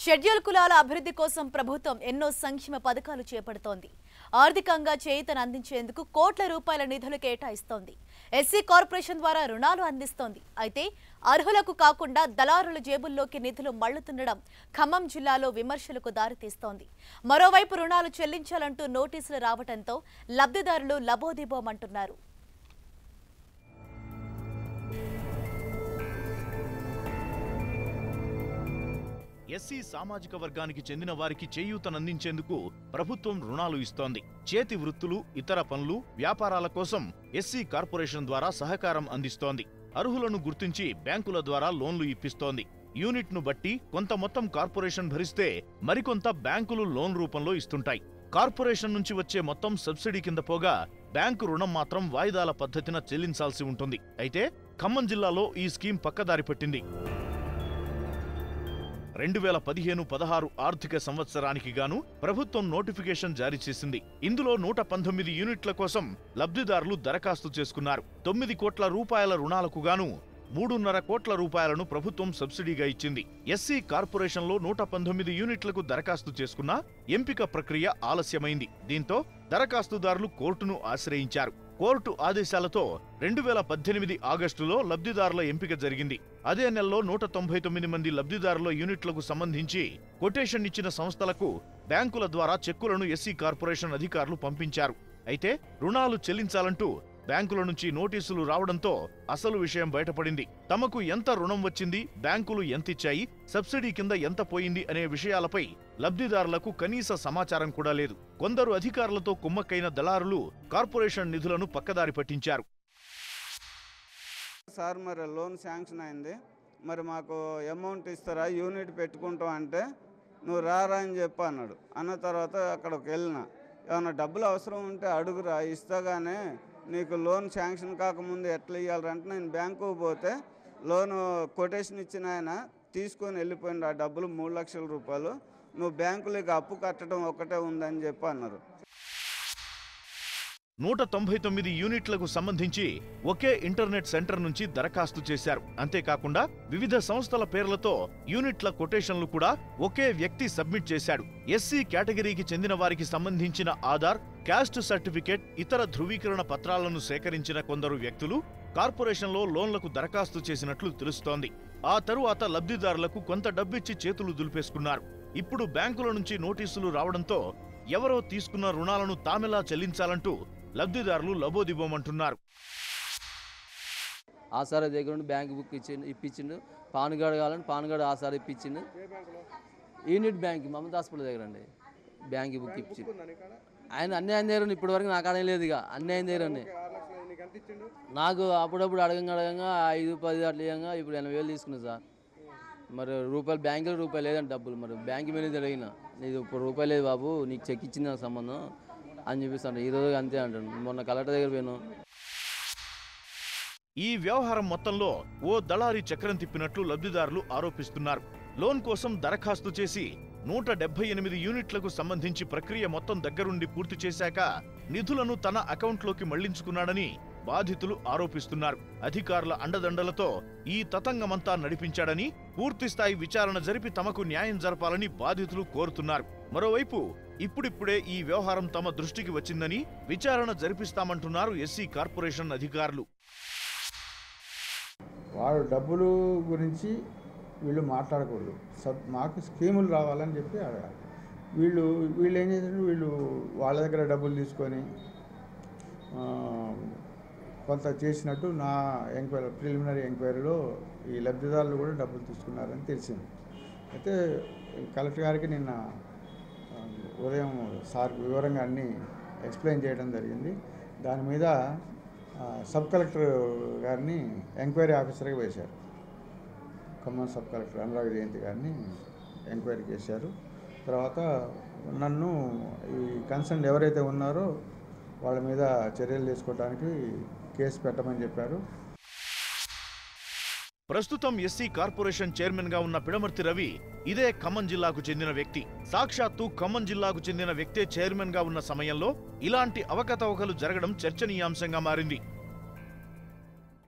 Schedule కులాల అభివృద్ధి కోసం ప్రభుత్వం ఎన్నో సంక్షేమ పథకాలు చేపడుతోంది. ఆర్థికంగా చేయూతను అందించేందుకు కోట్ల రూపాయల నిధులు కేటాయిస్తోంది. ఎస్సీ కార్పొరేషన్ ద్వారా రుణాలు అందిస్తోంది. అయితే అర్హులకు కాకుండా దళారుల జేబుల్లోకి నిధులు మళ్లుతుండడం ఖమ్మం జిల్లాలో విమర్శలకు దారితీస్తోంది. మరోవైపు రుణాలు చెల్లించాలంటూ నోటీసులు రావడంతో లబ్ధిదారులు లబోదిబోమంటున్నారు. ఎస్సీ సామాజిక వర్గానికి చెందిన వారికి చేయూతనందించేందుకు ప్రభుత్వం రుణాలు ఇస్తోంది. చేతి వృత్తులు, ఇతర పనులు, వ్యాపారాల కోసం ఎస్సీ కార్పొరేషన్ ద్వారా సహకారం అందిస్తోంది. అర్హులను గుర్తించి బ్యాంకుల ద్వారా లోన్లు ఇప్పిస్తోంది. యూనిట్ను బట్టి కొంత మొత్తం కార్పొరేషన్ భరిస్తే మరికొంత బ్యాంకులు లోన్ రూపంలో ఇస్తుంటాయి. కార్పొరేషన్ నుంచి వచ్చే మొత్తం సబ్సిడీ కింద పోగా బ్యాంకు రుణం మాత్రం వాయిదాల పద్ధతిన చెల్లించాల్సి ఉంటుంది. అయితే ఖమ్మం జిల్లాలో ఈ స్కీమ్ పక్కదారి పట్టింది. 2015-16 ఆర్థిక సంవత్సరానికి గాను ప్రభుత్వం నోటిఫికేషన్ జారీ చేసింది. ఇందులో 119 యూనిట్ల కోసం లబ్ధిదారులు దరఖాస్తు చేసుకున్నారు. 9 కోట్ల రూపాయల రుణాలకు గాను 3.5 కోట్ల రూపాయలను ప్రభుత్వం సబ్సిడీగా ఇచ్చింది. ఎస్సీ కార్పొరేషన్లో 119 యూనిట్లకు దరఖాస్తు చేసుకున్నా ఎంపిక ప్రక్రియ ఆలస్యమైంది. దీంతో దరఖాస్తుదారులు కోర్టును ఆశ్రయించారు. కోర్టు ఆదేశాలతో 2018 ఆగస్టులో లబ్ధిదారుల ఎంపిక జరిగింది. అదే నెలలో 199 మంది లబ్ధిదారుల యూనిట్లకు సంబంధించి కొటేషన్ ఇచ్చిన సంస్థలకు బ్యాంకుల ద్వారా చెక్కులను ఎస్సీ కార్పొరేషన్ అధికారులు పంపించారు. అయితే రుణాలు చెల్లించాలంటూ బ్యాంకుల నుంచి నోటీసులు రావడంతో అసలు విషయం బయటపడింది. తమకు ఎంత రుణం వచ్చింది, బ్యాంకులు ఎంతిచ్చాయి, సబ్సిడీ కింద ఎంత పోయింది అనే విషయాలపై లబ్ధిదారులకు కనీస సమాచారం కూడా లేదు. కొందరు అధికారులతో కుమ్మక్కైన దళారులు కార్పొరేషన్ నిధులను పక్కదారి పట్టించారు. సార్ మరి లోన్ శాంక్షన్ అయింది, మరి మాకు అమౌంట్ ఇస్తారా, యూనిట్ పెట్టుకుంటాం అంటే నువ్వు రారా అని చెప్పి అన్నాడు. అన్న తర్వాత అక్కడికి వెళ్ళినా, ఏమన్నా డబ్బులు అవసరం ఉంటే అడుగురా ఇస్తాగానే, నీకు లోన్ శాంక్షన్ కాకముందు ఎట్లా ఇవ్వాలంటే నేను బ్యాంకుకు పోతే లోను కొటేషన్ ఇచ్చిన ఆయన తీసుకొని వెళ్ళిపోయిండు. ఆ డబ్బులు 3 లక్షల రూపాయలు, నువ్వు బ్యాంకులకు అప్పు కట్టడం ఒకటే ఉందని చెప్పి అన్నారు. 199 యూనిట్లకు సంబంధించి ఒకే ఇంటర్నెట్ సెంటర్ నుంచి దరఖాస్తు చేశారు. అంతేకాకుండా వివిధ సంస్థల పేర్లతో యూనిట్ల కొటేషన్లు కూడా ఒకే వ్యక్తి సబ్మిట్ చేశాడు. ఎస్సీ కేటగిరీకి చెందిన వారికి సంబంధించిన ఆధార్, క్యాస్ట్ సర్టిఫికేట్, ఇతర ధృవీకరణ పత్రాలను సేకరించిన కొందరు వ్యక్తులు కార్పొరేషన్లో లోన్లకు దరఖాస్తు చేసినట్లు తెలుస్తోంది. ఆ తరువాత లబ్ధిదారులకు కొంత డబ్బిచ్చి చేతులు దులిపేసుకున్నారు. ఇప్పుడు బ్యాంకుల నుంచి నోటీసులు రావడంతో ఎవరో తీసుకున్న రుణాలను తామెలా చెల్లించాలంటూ లబ్ధిదారులు లబోదిబోమంటున్నారు. ఆసార దగ్గర నుండి బ్యాంక్ బుక్ ఇప్పించిండు. పాన్ కార్డు కావాలని పాన్ కార్డు ఆసార ఇప్పించిండు. యూనిట్ బ్యాంక్ మమతా హాస్పిటల్ దగ్గర అండి బ్యాంక్ బుక్ ఇప్పించిండు. ఆయన అన్యాయం దగ్గర ఇప్పటి వరకు నాకు అనే లేదు. ఇక అన్యాయం దగ్గర నాకు అప్పుడప్పుడు అడగంగా 5-10 అట్లా ఇవ్వంగా ఇప్పుడు 80,000 తీసుకున్నాను సార్. మరి రూపాయలు బ్యాంకులో రూపాయలు లేదంటే డబ్బులు, మరి బ్యాంక్ మేనేజర్ అడిగినా నీకు ఇప్పుడు రూపాయలు లేదు బాబు, నీకు చెక్ ఇచ్చింది నాకు సంబంధం అని చెప్పిస్తాను. ఈరోజు అంతే అంటాను. మొన్న కలెక్టర్ దగ్గర పోయాను. ఈ వ్యవహారం మొత్తంలో ఓ దళారీ చక్రం తిప్పినట్లు లబ్ధిదారులు ఆరోపిస్తున్నారు. లోన్ కోసం దరఖాస్తు చేసి 178 యూనిట్లకు సంబంధించి ప్రక్రియ మొత్తం దగ్గరుండి పూర్తి చేశాక నిధులను తన అకౌంట్లోకి మళ్లించుకున్నాడని బాధితులు ఆరోపిస్తున్నారు. అధికారుల అండదండలతో ఈ తతంగమంతా నడిపించాడని, పూర్తిస్థాయి విచారణ జరిపి తమకు న్యాయం జరపాలని బాధితులు కోరుతున్నారు. మరోవైపు ఇప్పుడిప్పుడే ఈ వ్యవహారం తమ దృష్టికి వచ్చిందని విచారణ జరిపిస్తామంటున్నారు ఎస్సీ కార్పొరేషన్ అధికారులు. వాడు డబ్బులు గురించి వీళ్ళు మాట్లాడకూడదు, మాకు స్కీములు రావాలని చెప్పి అడగాలి. వీళ్ళు ఏం చేశారు, వీళ్ళు వాళ్ళ దగ్గర డబ్బులు తీసుకొని కొంత చేసినట్టు నా ప్రిలిమినరీ ఎంక్వైరీలో ఈ లబ్ధిదారులు కూడా డబ్బులు తీసుకున్నారని తెలిసింది. అయితే కలెక్టర్ గారికి నిన్న ఉదయం సార్ వివరంగా అన్నీ ఎక్స్ప్లెయిన్ చేయడం జరిగింది. దాని మీద సబ్ కలెక్టర్ గారిని ఎంక్వైరీ ఆఫీసర్గా వేశారు. ఖమ్మం సబ్ కలెక్టర్ అనురాగ్ జయంతి గారిని ఎంక్వైరీ చేశారు. తర్వాత నన్ను ఈ కన్సర్న్ ఎవరైతే ఉన్నారో వాళ్ళ మీద చర్యలు తీసుకోవడానికి కేసు పెట్టమని చెప్పారు. ప్రస్తుతం ఎస్సీ కార్పొరేషన్ చైర్మన్ గా ఉన్న పిడమర్తి రవి ఇదే ఖమ్మం జిల్లాకు చెందిన వ్యక్తి. సాక్షాత్తు ఖమ్మం జిల్లాకు చెందిన వ్యక్తే చైర్మన్ గా ఉన్న సమయంలో ఇలాంటి అవకతవకలు జరగడం చర్చనీయాంశంగా మారింది.